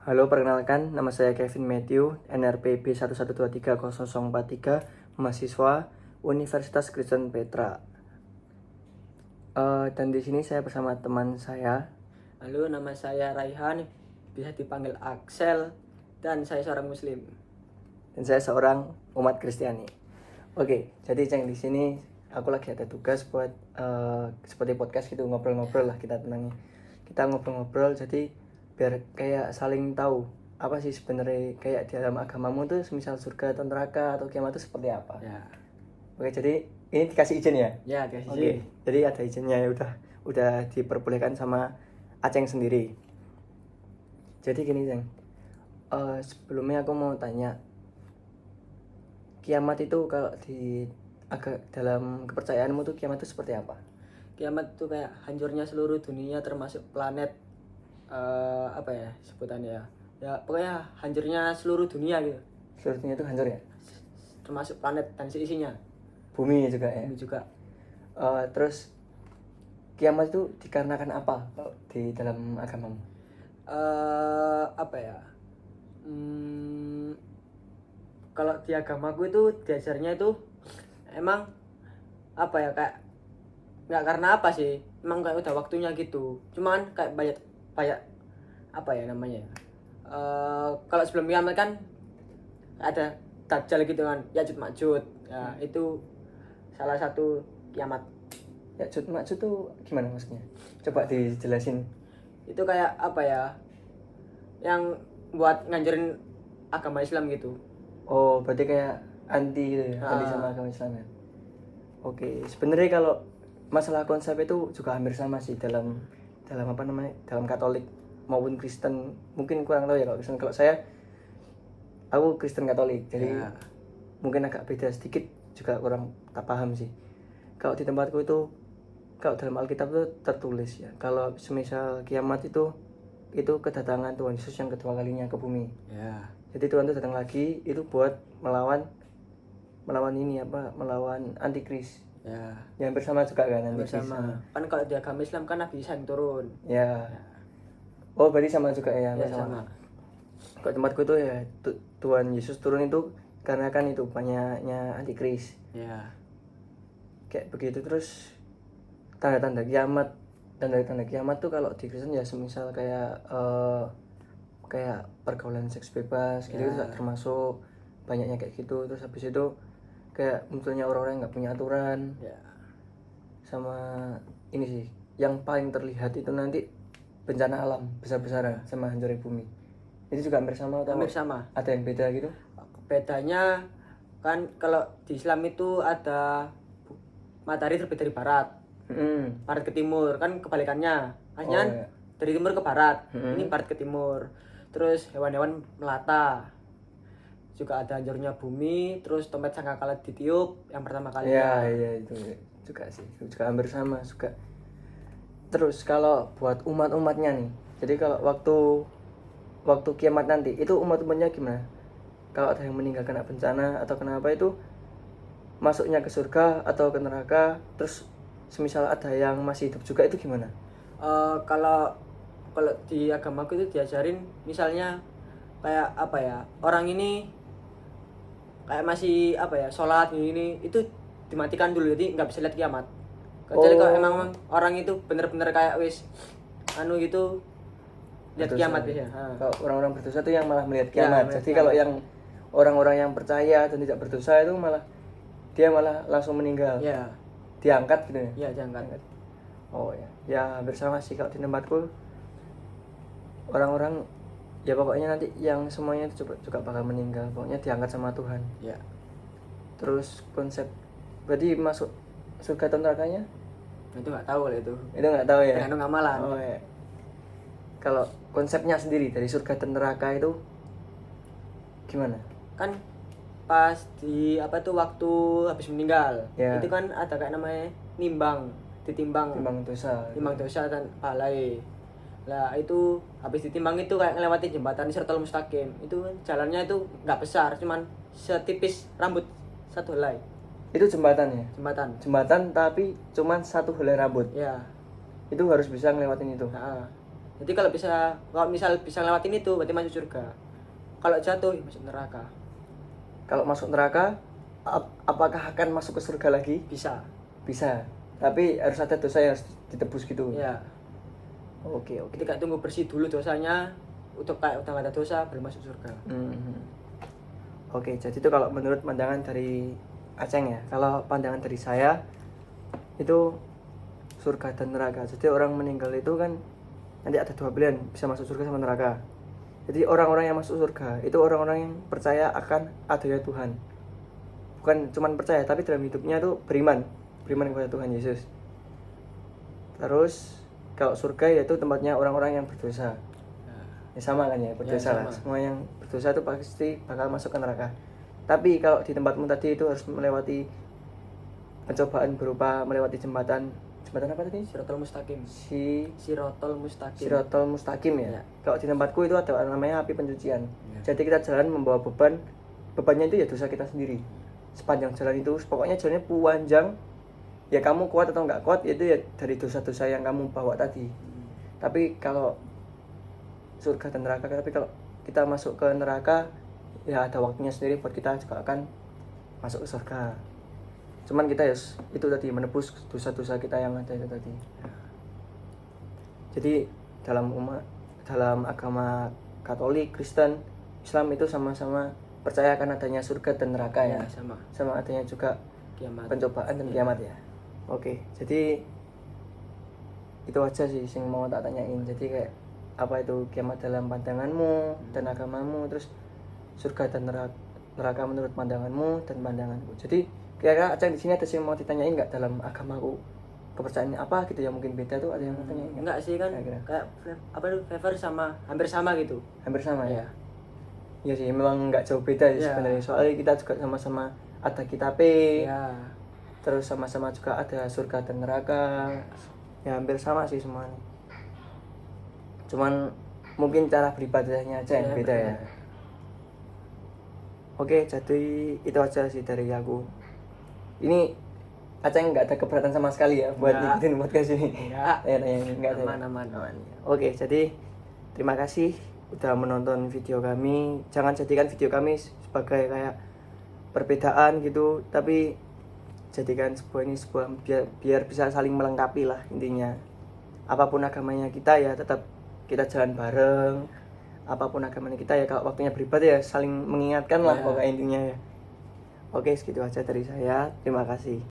Halo, perkenalkan, nama saya Kevin Matthew, NRPB 11230043, mahasiswa Universitas Kristen Petra. Dan di sini saya bersama teman saya. Halo, nama saya Raihan, bisa dipanggil Axel, dan saya seorang Muslim. Dan saya seorang umat Kristiani. Oke, jadi Ceng, di sini aku lagi ada tugas buat seperti podcast gitu, ngobrol-ngobrol lah kita tenangnya. Kita ngobrol-ngobrol, jadi biar kayak saling tahu apa sih sebenarnya kayak di dalam agamamu tuh semisal surga atau neraka atau kiamat itu seperti apa. Ya, Oke, jadi ini dikasih izin ya? ya dikasih Oke, izin. jadi ada izinnya ya udah diperbolehkan sama Aceng sendiri. Jadi gini, Ceng. Sebelumnya aku mau tanya, kiamat itu kalau di agak dalam kepercayaanmu tuh kiamat itu seperti apa? Kiamat itu kayak hancurnya seluruh dunia termasuk planet, apa ya sebutannya ya? Ya pokoknya hancurnya seluruh dunia gitu, Seluruh dunia itu hancur ya? termasuk planet dan seisinya. Bumi juga ya? Ini juga Terus kiamat itu dikarenakan apa kalau di dalam agamamu? apa ya? Kalau di agamaku itu diajarnya itu emang apa ya, kayak nggak karena apa sih, emang kayak udah waktunya gitu, cuman kayak banyak banyak apa ya namanya ya, kalau sebelum kiamat kan ada Dajjal gitu kan, Ya'juj Ma'juj ya, itu salah satu kiamat. Ya'juj Ma'juj tuh gimana maksudnya? Coba dijelasin. Itu kayak apa ya, yang buat ngancurin agama Islam gitu. Oh, berarti kayak anti gitu ya, anti sama agama Islam ya. Oke, sebenarnya kalau masalah konsep itu juga hampir sama sih dalam dalam apa namanya, dalam Katolik maupun Kristen. Mungkin kurang tahu ya kalau Kristen. Kalau saya, aku Kristen Katolik, jadi Ya. mungkin agak beda sedikit, juga kurang tak paham sih. Kalau di tempatku itu, kalau dalam Alkitab itu tertulis ya, kalau semisal kiamat itu kedatangan Tuhan Yesus yang kedua kalinya ke bumi. Ya. Jadi Tuhan itu datang lagi itu buat melawan ini apa, melawan antikris. Ya. Yang bersama juga kan antikris. Bersama. Kan kalau di agama Islam kan Nabi Isa yang turun. Ya. Oh, berarti sama juga ya, Ya, sama. sama. Kalau tempatku itu ya Tuhan Yesus turun itu karena kan itu banyaknya antikris. Ya. Kayak begitu. Terus tanda-tanda kiamat, tanda-tanda kiamat tuh kalau di Kristen ya semisal kayak pergaulan seks bebas gitu, itu juga termasuk banyaknya kayak gitu. Terus habis itu kayak munculnya orang-orang yang nggak punya aturan. Ya. Sama ini sih yang paling terlihat itu nanti bencana alam besar-besaran sama hancurnya bumi. Itu juga hampir sama atau Hampir sama. ada yang beda gitu? Bedanya kan kalau di Islam itu ada matahari terbit dari barat, barat ke timur, kan kebalikannya. Maksudnya Oh, iya. dari timur ke barat, ini barat ke timur. Terus hewan-hewan melata. Juga ada hancurnya bumi, terus tomat sangkakala ditiup yang pertama kali. Iya itu juga sih, itu juga hampir sama juga. Terus kalau buat umat-umatnya nih, jadi kalau waktu kiamat nanti itu umat-umatnya gimana? Kalau ada yang meninggal kena bencana atau kenapa itu masuknya ke surga atau ke neraka? Terus semisal ada yang masih hidup juga itu gimana? Kalau di agamaku itu diajarin, misalnya kayak apa ya, orang ini kayak masih apa ya, sholat ini itu dimatikan dulu, jadi nggak bisa lihat kiamat. Kecuali kalau emang orang itu bener-bener kayak wis anu gitu, lihat Berdosa. kiamat ya. Kalau orang-orang berdosa itu yang malah melihat Ya, kiamat. melihat Jadi kiamat. kalau yang orang-orang yang percaya dan tidak berdosa itu dia malah langsung meninggal. Ya, Diangkat gitu ya. ya jangan. Oh ya. Ya hampir sama sih kalau di tempatku. Orang-orang ya pokoknya nanti yang semuanya itu juga bakal meninggal. Pokoknya diangkat sama Tuhan. Ya. Terus konsep berarti masuk surga atau nerakanya? Itu nggak tahu lah itu. Itu nggak tahu ya. Tergantung amalan. Oh ya. Kalau konsepnya sendiri dari surga dan neraka itu gimana? Kan pas di apa tuh waktu habis meninggal, Ya. itu kan ada kayak namanya nimbang, ditimbang. Timbang dosa. Timbang dosa dan pahalai. Lah itu habis ditimbang itu kayak ngelewati jembatan Siratal Mustaqim. Itu jalannya itu nggak besar, cuman setipis rambut satu helai. Itu jembatan ya? Jembatan. Jembatan tapi cuman satu helai rambut. Ya. Itu harus bisa ngelewatin itu. Nah, Jadi kalau misal bisa lewatin itu berarti masuk surga. Kalau jatuh ya masuk neraka. Kalau masuk neraka, apakah akan masuk ke surga lagi? Bisa. Bisa. Tapi harus ada dosa yang harus ditebus gitu. Ya. Oke, oke. Jadi kayak tunggu bersih dulu dosanya, untuk kayak udah gak ada dosa baru masuk surga. Oke, jadi itu kalau menurut pandangan dari Aceng ya. Kalau pandangan dari saya itu surga dan neraka. Jadi orang meninggal itu kan nanti ada dua pilihan, bisa masuk surga sama neraka. Jadi orang-orang yang masuk surga itu orang-orang yang percaya akan adanya Tuhan. Bukan cuma percaya, tapi dalam hidupnya tuh beriman kepada Tuhan Yesus. Terus kalau surga yaitu tempatnya orang-orang yang berdosa. Ya sama kan ya, berdosa lah. Semua yang berdosa itu pasti bakal masuk ke neraka. Tapi kalau di tempatmu tadi itu harus melewati pencobaan berupa melewati jembatan apa tadi? Sirotol mustaqim. Sirotol mustaqim ya. Kalau di tempatku itu ada namanya api pencucian. Ya. Jadi kita jalan membawa bebannya itu ya dosa kita sendiri. Sepanjang jalan itu, pokoknya jalannya panjang. Ya kamu kuat atau nggak kuat itu ya dari dosa-dosa yang kamu bawa tadi. Tapi kalau surga dan neraka, tapi kalau kita masuk ke neraka ya ada waktunya sendiri buat kita juga akan masuk ke surga. Cuman kita itu tadi menebus dosa-dosa kita yang ada itu tadi. Jadi dalam agama Katolik, Kristen, Islam itu sama-sama percaya akan adanya surga dan neraka ya. Sama adanya juga kiamat, pencobaan dan kiamat ya. Oke, jadi itu aja sih yang mau tak tanyain. Jadi kayak apa itu kiamat dalam pandanganmu dan agamamu, terus surga dan neraka menurut pandanganmu dan pandanganku. Jadi kira-kira Aceng di sini ada yang mau ditanyain nggak dalam agamaku, kepercayaannya apa gitu yang mungkin beda tuh, ada yang mau tanyain? Enggak sih kan, kira-kira kayak apa itu favor hampir sama gitu. Hampir sama ya. Ya. Iya sih, memang nggak jauh beda Ya. sebenarnya. Soalnya kita juga sama-sama ada kitab, Ya. terus sama-sama juga ada surga dan neraka. Ya hampir sama sih semuanya. Cuman mungkin cara beribadahnya aja yang beda ya. Oke, jadi itu aja sih dari aku. Ini Aceng nggak ada keberatan sama sekali ya buat ngikutin podcast ini. Enggak ada. Aman. Oke, jadi terima kasih udah menonton video kami. Jangan jadikan video kami sebagai kayak perbedaan gitu, tapi jadikan sebuah biar bisa saling melengkapi lah intinya. Apapun agamanya kita ya tetap kita jalan bareng. Apapun agamanya kita ya kalau waktunya beribadah ya saling mengingatkan lah pokoknya intinya ya. Oke, segitu aja dari saya. Terima kasih.